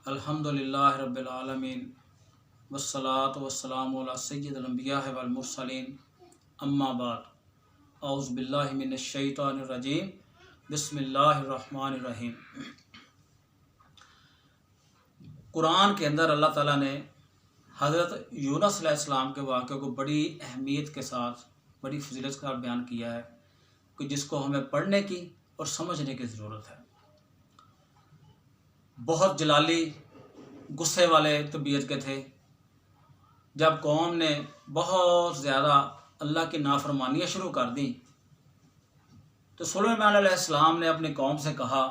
الحمدللہ رب العالمین والصلاة والسلام علی سید الانبیاء والمرسلین اما بعد اعوذ باللہ من الشیطان الرجیم بسم اللہ الرحمن الرحیم۔ قرآن کے اندر اللہ تعالیٰ نے حضرت یونس علیہ السلام کے واقعے کو بڑی اہمیت کے ساتھ بڑی فضیلت کے ساتھ بیان کیا ہے کہ جس کو ہمیں پڑھنے کی اور سمجھنے کی ضرورت ہے۔ بہت جلالی غصے والے طبیعت کے تھے۔ جب قوم نے بہت زیادہ اللہ کی نافرمانیاں شروع کر دیں تو سلیمان علیہ السلام نے اپنی قوم سے کہا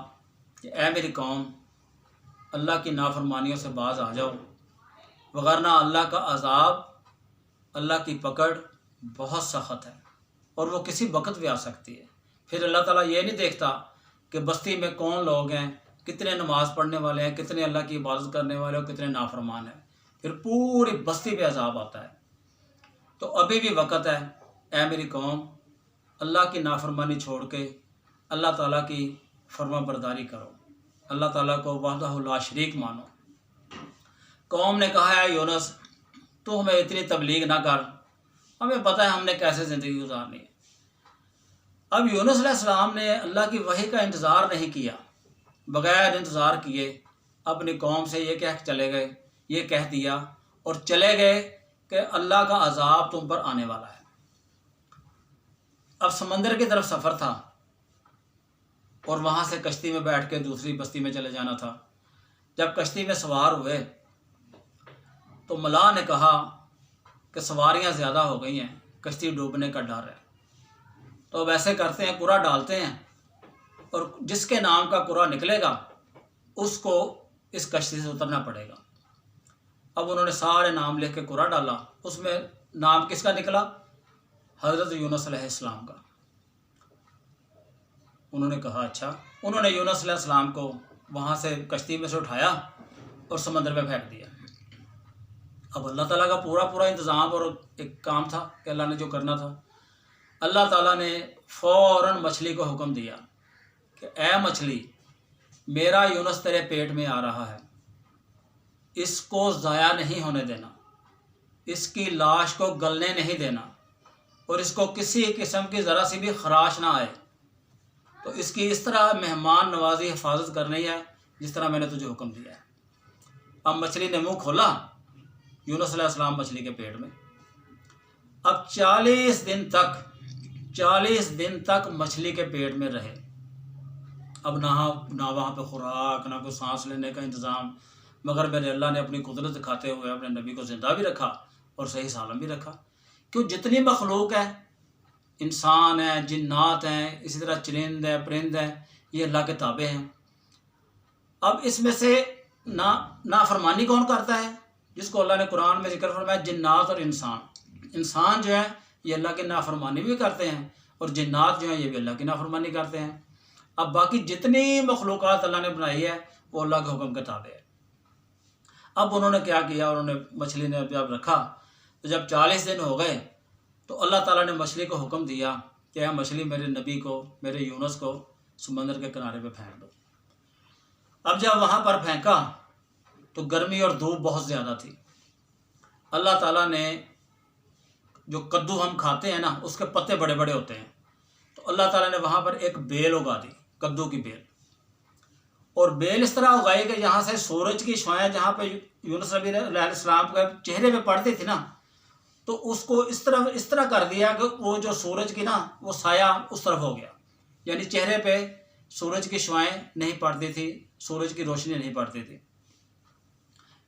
کہ اے میری قوم، اللہ کی نافرمانیوں سے باز آ جاؤ، وگرنہ اللہ کا عذاب، اللہ کی پکڑ بہت سخت ہے اور وہ کسی وقت بھی آ سکتی ہے۔ پھر اللہ تعالیٰ یہ نہیں دیکھتا کہ بستی میں کون لوگ ہیں، کتنے نماز پڑھنے والے ہیں، کتنے اللہ کی عبادت کرنے والے اور کتنے نافرمان ہیں، پھر پوری بستی پہ عذاب آتا ہے۔ تو ابھی بھی وقت ہے، اے میری قوم، اللہ کی نافرمانی چھوڑ کے اللہ تعالیٰ کی فرما برداری کرو، اللہ تعالیٰ کو وحدہ لا شریک مانو۔ قوم نے کہا ہے یونس، تو ہمیں اتنی تبلیغ نہ کر، ہمیں پتہ ہے ہم نے کیسے زندگی گزارنی ہے۔ اب یونس علیہ السلام نے اللہ کی وحی کا انتظار نہیں کیا، بغیر انتظار کیے اپنی قوم سے یہ کہہ چلے گئے، یہ کہہ دیا اور چلے گئے کہ اللہ کا عذاب تم پر آنے والا ہے۔ اب سمندر کی طرف سفر تھا اور وہاں سے کشتی میں بیٹھ کے دوسری بستی میں چلے جانا تھا۔ جب کشتی میں سوار ہوئے تو ملاح نے کہا کہ سواریاں زیادہ ہو گئی ہیں، کشتی ڈوبنے کا ڈر ہے، تو اب ایسے کرتے ہیں، قرعہ ڈالتے ہیں اور جس کے نام کا قرعہ نکلے گا اس کو اس کشتی سے اترنا پڑے گا۔ اب انہوں نے سارے نام لکھ کے قرعہ ڈالا، اس میں نام کس کا نکلا؟ حضرت یونس علیہ السلام کا۔ انہوں نے کہا اچھا، انہوں نے یونس علیہ السلام کو وہاں سے کشتی میں سے اٹھایا اور سمندر میں پھینک دیا۔ اب اللہ تعالیٰ کا پورا انتظام اور ایک کام تھا کہ اللہ نے جو کرنا تھا، اللہ تعالیٰ نے فوراً مچھلی کو حکم دیا کہ اے مچھلی، میرا یونس تیرے پیٹ میں آ رہا ہے، اس کو ضائع نہیں ہونے دینا، اس کی لاش کو گلنے نہیں دینا اور اس کو کسی قسم کی ذرا سی بھی خراش نہ آئے، تو اس کی اس طرح مہمان نوازی حفاظت کرنی ہے جس طرح میں نے تجھے حکم دیا ہے۔ اب مچھلی نے منہ کھولا، یونس علیہ السلام مچھلی کے پیٹ میں۔ اب 40 دن تک مچھلی کے پیٹ میں رہے۔ اب نہ وہاں پہ خوراک، نہ کوئی سانس لینے کا انتظام، مگر میرے اللہ نے اپنی قدرت دکھاتے ہوئے اپنے نبی کو زندہ بھی رکھا اور صحیح سالم بھی رکھا۔ کیوں جتنی مخلوق ہے، انسان ہیں، جنات ہیں، اسی طرح چرند ہیں، پرند ہیں، یہ اللہ کے تابع ہیں۔ اب اس میں سے نافرمانی کون کرتا ہے؟ جس کو اللہ نے قرآن میں ذکر فرمایا، جنات اور انسان جو ہیں یہ اللہ کی نافرمانی بھی کرتے ہیں اور جنات جو ہیں یہ بھی اللہ کی نافرمانی کرتے ہیں۔ اب باقی جتنی مخلوقات اللہ نے بنائی ہے وہ اللہ کے حکم کے تابع ہے۔ اب انہوں نے کیا کیا، انہوں نے مچھلی نے جب رکھا تو جب 40 دن ہو گئے تو اللہ تعالیٰ نے مچھلی کو حکم دیا کہ اے مچھلی، میرے نبی کو، میرے یونس کو سمندر کے کنارے پہ پھینک دو۔ اب جب وہاں پر پھینکا تو گرمی اور دھوپ بہت زیادہ تھی۔ اللہ تعالیٰ نے جو کدو ہم کھاتے ہیں نا، اس کے پتے بڑے بڑے ہوتے ہیں، تو اللہ تعالیٰ نے وہاں پر ایک بیل اگا دی، کدو کی بیل، اور بیل اس طرح اگائی کہ یہاں سے سورج کی شعاعیں جہاں پہ یونس علیہ السلام کے چہرے پہ پڑتی تھی نا، تو اس کو اس طرح کر دیا کہ وہ جو سورج کی نا وہ سایہ اس طرف ہو گیا، یعنی چہرے پہ سورج کی شعاعیں نہیں پڑتی تھی، سورج کی روشنی نہیں پڑتی تھی۔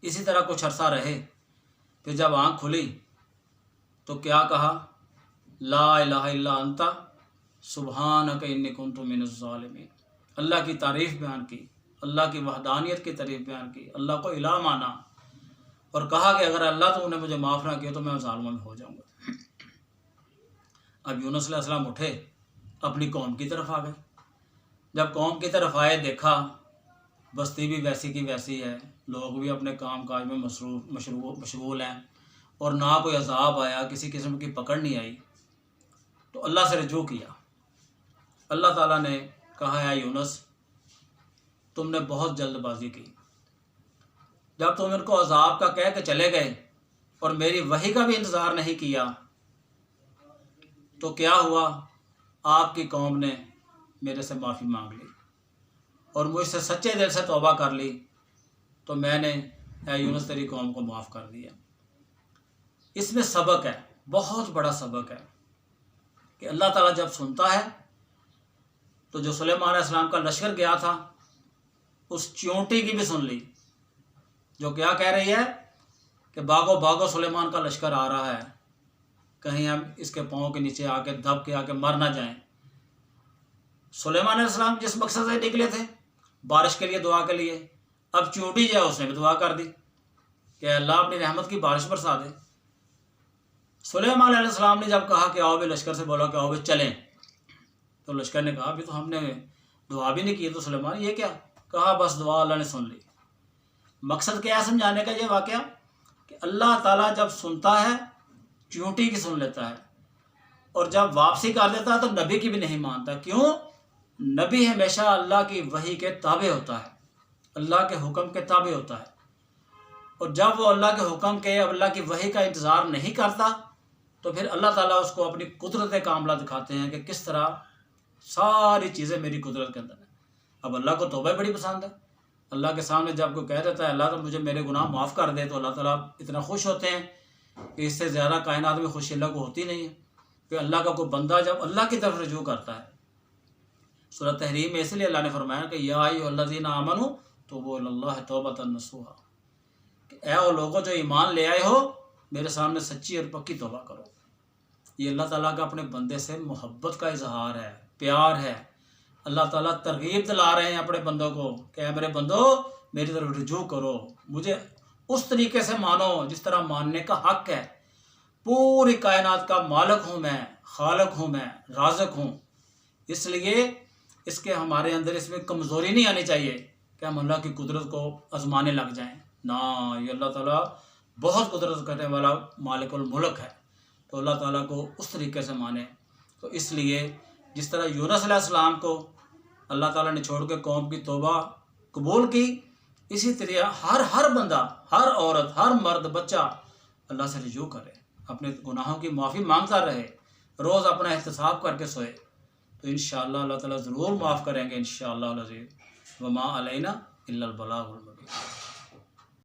اسی طرح کچھ عرصہ رہے، پھر جب آنکھ کھلی تو کیا کہا؟ لا الہ الا انت سبحانک انی کنت من الظالمین۔ اللہ کی تعریف بیان کی، اللہ کی وحدانیت کی تعریف بیان کی، اللہ کو الہ مانا اور کہا کہ اگر اللہ تو نے مجھے معاف نہ کیا تو میں ظالموں میں ہو جاؤں گا۔ اب یونس علیہ السلام اٹھے، اپنی قوم کی طرف آ گئے۔ جب قوم کی طرف آئے، دیکھا بستی بھی ویسی کی ویسی ہے، لوگ بھی اپنے کام کاج میں مشغول ہیں اور نہ کوئی عذاب آیا، کسی قسم کی پکڑ نہیں آئی، تو اللہ سے رجوع کیا۔ اللہ تعالیٰ نے کہا ہے یونس، تم نے بہت جلد بازی کی، جب تم ان کو عذاب کا کہہ کے چلے گئے اور میری وحی کا بھی انتظار نہیں کیا تو کیا ہوا؟ آپ کی قوم نے میرے سے معافی مانگ لی اور مجھ سے سچے دل سے توبہ کر لی تو میں نے اے یونس تیری قوم کو معاف کر دیا۔ اس میں سبق ہے، بہت بڑا سبق ہے کہ اللہ تعالیٰ جب سنتا ہے تو جو سلیمان علیہ السلام کا لشکر گیا تھا اس چیونٹی کی بھی سن لی، جو کیا کہہ رہی ہے کہ بھاگو بھاگو سلیمان کا لشکر آ رہا ہے، کہیں ہم اس کے پاؤں کے نیچے آ کے دب کے آ کے مر نہ جائیں۔ سلیمان علیہ السلام جس مقصد سے نکلے تھے بارش کے لیے، دعا کے لیے، اب چونٹی جو ہے اس نے بھی دعا کر دی کہ اللہ اپنی رحمت کی بارش برسا دے۔ سلیمان علیہ السلام نے جب کہا کہ آؤ بھی، لشکر سے بولا کہ آؤ بھی چلیں، تو لشکر نے کہا ابھی تو ہم نے دعا بھی نہیں کی، تو سلیمان یہ کیا کہا؟ بس دعا اللہ نے سن لی۔ مقصد کیا ہے سمجھانے کا یہ واقعہ کہ اللہ تعالیٰ جب سنتا ہے چیونٹی کی سن لیتا ہے، اور جب واپسی کر دیتا ہے تو نبی کی بھی نہیں مانتا۔ کیوں؟ نبی ہمیشہ اللہ کی وحی کے تابع ہوتا ہے، اللہ کے حکم کے تابع ہوتا ہے، اور جب وہ اللہ کے حکم کے، اللہ کی وحی کا انتظار نہیں کرتا تو پھر اللہ تعالیٰ اس کو اپنی قدرت کاملہ دکھاتے ہیں کہ کس طرح ساری چیزیں میری قدرت کے اندر ہیں۔ اب اللہ کو توبہ بڑی پسند ہے، اللہ کے سامنے جب کوئی کہہ دیتا ہے اللہ تو مجھے میرے گناہ معاف کر دے، تو اللہ تعالیٰ اتنا خوش ہوتے ہیں کہ اس سے زیادہ کائنات میں خوشی اللہ کو ہوتی نہیں ہے کہ اللہ کا کوئی بندہ جب اللہ کی طرف رجوع کرتا ہے۔ سورۃ تحریم میں اس لیے اللہ نے فرمایا کہ یا ایھا الذین آمنوا توبوا الی اللہ توبۃ نصوحا، کہ اے وہ لوگوں جو ایمان لے آئے ہو میرے سامنے سچی اور پکی توبہ کرو۔ یہ اللہ تعالیٰ کا اپنے بندے سے محبت کا اظہار ہے، پیار ہے۔ اللہ تعالیٰ ترغیب دلا رہے ہیں اپنے بندوں کو کہ اے میرے بندو میری طرف رجوع کرو، مجھے اس طریقے سے مانو جس طرح ماننے کا حق ہے۔ پوری کائنات کا مالک ہوں میں، خالق ہوں میں، رازق ہوں، اس لیے اس کے ہمارے اندر اس میں کمزوری نہیں آنی چاہیے کہ ہم اللہ کی قدرت کو آزمانے لگ جائیں۔ نہ، یہ اللہ تعالیٰ بہت قدرت کرنے والا مالک الملک ہے، تو اللہ تعالیٰ کو اس طریقے سے مانے۔ تو اس لیے جس طرح یونس علیہ السلام کو اللہ تعالیٰ نے چھوڑ کے قوم کی توبہ قبول کی، اسی طرح ہر بندہ، ہر عورت، ہر مرد، بچہ اللہ سے رجوع کرے، اپنے گناہوں کی معافی مانگتا رہے، روز اپنا احتساب کر کے سوئے، تو انشاءاللہ اللہ تعالیٰ ضرور معاف کریں گے انشاءاللہ العزیز۔ وما علینا الا البلاغ المبین۔